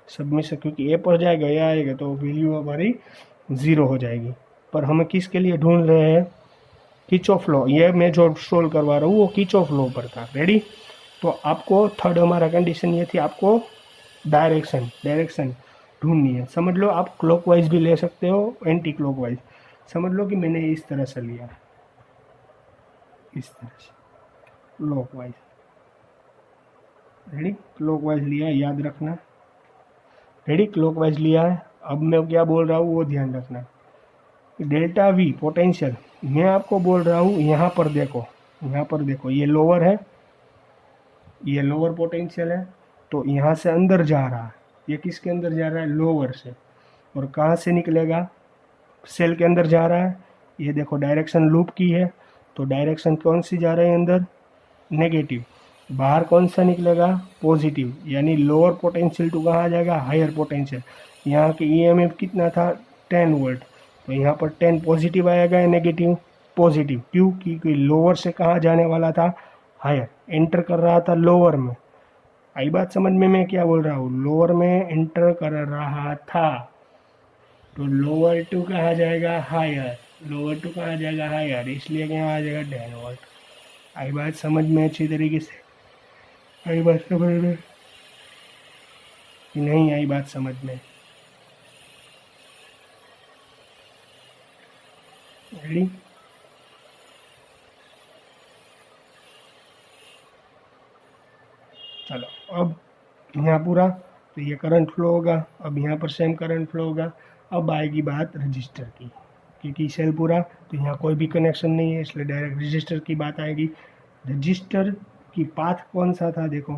Summation क्योंकि ए पर जाएगा, ये आएगा तो वैल्यू हमारी 0 हो जाएगी। पर हमें किसके लिए ढूंढ रहे हैं, किर्चॉफ लॉ। ये मैं जो सोल्व करवा रहा हूँ वो किर्चॉफ लॉ पर था। रेडी? तो आपको थर्ड हमारा कंडीशन ये थी, आपको डायरेक्शन ढूंढनी है। समझ लो आप क्लॉकवाइज भी ले सकते हो, एंटी क्लॉकवाइज। समझ लो कि मैंने इस तरह से लिया, इस तरह से क्लॉकवाइज। रेडी? क्लॉकवाइज लिया, याद रखना। रेडी? क्लॉकवाइज लिया है। अब मैं क्या बोल रहा हूँ वो ध्यान रखना। डेल्टा V पोटेंशियल मैं आपको बोल रहा हूँ, यहाँ पर देखो, यहाँ पर देखो, ये लोअर है, ये लोअर पोटेंशियल है, तो यहाँ से अंदर जा रहा है। ये किसके अंदर जा रहा है, लोअर से, और कहाँ से निकलेगा, सेल के अंदर जा रहा है, ये देखो डायरेक्शन लूप की है, तो डायरेक्शन कौन सी जा रही है अंदर, नेगेटिव। बाहर कौन सा निकलेगा, पॉजिटिव, यानी लोअर पोटेंशियल टू कहाँ आ जाएगा, हायर पोटेंशियल। यहाँ के ईएमएफ कितना था, 10 वोल्ट, तो यहाँ पर 10 पॉजिटिव आएगा या नेगेटिव, पॉजिटिव। क्यों, क्योंकि लोअर से कहाँ जाने वाला था, हायर, एंटर कर रहा था लोअर में। आई बात समझ में, मैं क्या बोल रहा हूँ, लोअर में एंटर कर रहा था, तो लोअर टू कहाँ जाएगा, हायर, लोअर टू कहाँ जाएगा, हायर, इसलिए क्या आ जाएगा 10 वोल्ट। आई बात समझ में अच्छी तरीके से, आई बात समझ में कि नहीं आई बात समझ में, रेडी। चलो अब यहाँ पूरा, तो ये करंट फ्लो होगा, अब यहाँ पर सेम करंट फ्लो होगा। अब आएगी बात रजिस्टर की, क्योंकि सेल पूरा, तो यहाँ कोई भी कनेक्शन नहीं है, इसलिए डायरेक्ट रजिस्टर की बात आएगी। रजिस्टर की पाथ कौन सा था, देखो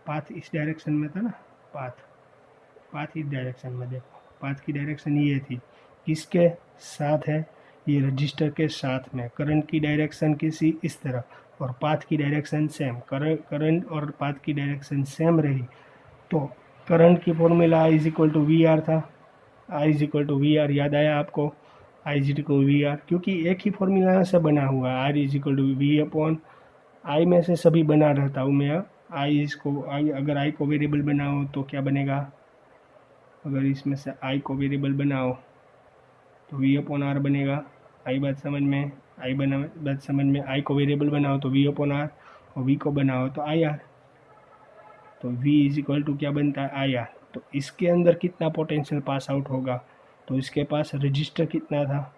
पाथ इस डायरेक्शन में था ना, पाथ इस डायरेक्शन में, देखो पाथ की डायरेक्शन ये थी, किसके साथ है, ये रजिस्टर के साथ में। करंट की डायरेक्शन किसी इस तरह और पाथ की डायरेक्शन सेम, करंट और पाथ की डायरेक्शन सेम रही, तो करंट की formula I equal to V R था। I equal to V R याद आया आपको, I equal to V R, क्योंकि एक ही फॉर्मूला से बना हुआ है, R equal to V upon I में से सभी बना रहता हूँ मैं। I अगर I को वेरिएबल बनाओ तो क्या बनेगा, अगर इसमें से I को वेरिएबल बनाओ तो V अपॉन आर बनेगा। आई बात समझ में, बात समझ में, I को वेरिएबल बनाओ तो V अपॉन आर, और V को बनाओ तो आई आर, तो V इज इक्वल टू क्या बनता है, आई आर। तो इसके अंदर कितना पोटेंशियल पास आउट होगा, तो इसके पास रजिस्टर कितना था,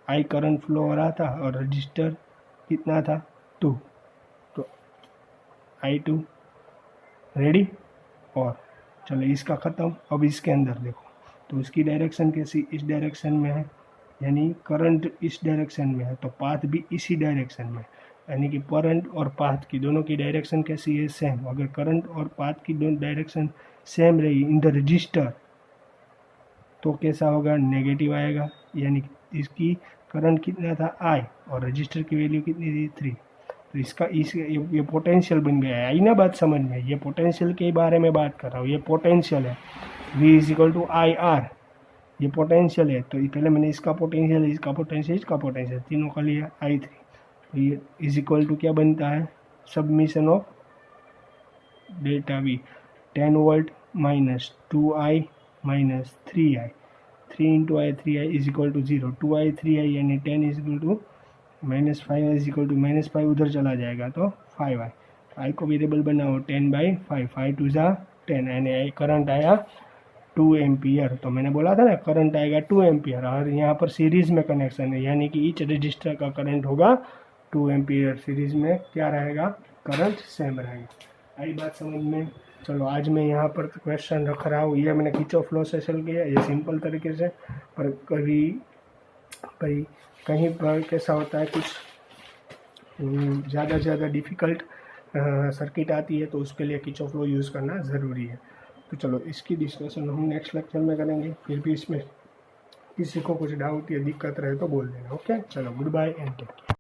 I करंट फ्लो हो रहा था और रजिस्टर कितना था, 2, तो I2, रेडी। और चलो इसका ख़त्म, अब इसके अंदर देखो, तो इसकी डायरेक्शन कैसी, इस डायरेक्शन में है, यानी करंट इस डायरेक्शन में है, तो पाथ भी इसी डायरेक्शन में, यानी कि करंट और पाथ की दोनों की डायरेक्शन कैसी है, सेम। अगर करंट और पाथ की दोनों डायरेक्शन सेम रही इन द रजिस्टर, तो कैसा होगा, नेगेटिव आएगा, यानी इसकी करंट कितना था, I, और रजिस्टर की वैल्यू कितनी थी, 3, तो इसका ये पोटेंशियल बन गया है। आई ना बात समझ में, ये पोटेंशियल के बारे में बात कर रहा हूँ, ये पोटेंशियल है, V is equal to I R, ये पोटेंशियल है। तो पहले मैंने इसका पोटेंशियल, इसका पोटेंशियल, इसका पोटेंशियल तीनों का लिया, I3, तो ये इज इक्वल टू क्या बनता है, summation of delta V, 10 volt minus 2I minus 3I, 3 into I 3I is equal to 0, 2I 3I यानी 10 is equal to minus 5 is equal to minus 5 उधर चला जाएगा तो 5I, I को वेरिएबल बनाओ 10/5, 5 2 जा 10, यानी करंट आया 2 एम्पियर। तो मैंने बोला था ना करंट आएगा 2 एम्पियर, और यहाँ पर सीरीज़ में कनेक्शन है, यानी कि ईच रजिस्टर का करंट होगा 2 एम्पियर, सीरीज़ में क्या रहेगा, करंट सेम रहेगा। आई बात समझ में। चलो आज मैं यहाँ पर क्वेश्चन रख रहा हूँ, ये मैंने किरचॉफ लॉ से सॉल्व किया, ये सिंपल तरीके से, पर कभी भाई कहीं पर कैसा होता है, कुछ ज़्यादा से ज़्यादा डिफ़िकल्ट सर्किट आती है, तो उसके लिए किरचॉफ लॉ यूज़ करना ज़रूरी है। तो चलो इसकी डिस्कशन हम नेक्स्ट लेक्चर में करेंगे। फिर भी इसमें किसी को कुछ डाउट या दिक्कत रहे तो बोल देना। ओके, चलो good bye and take care.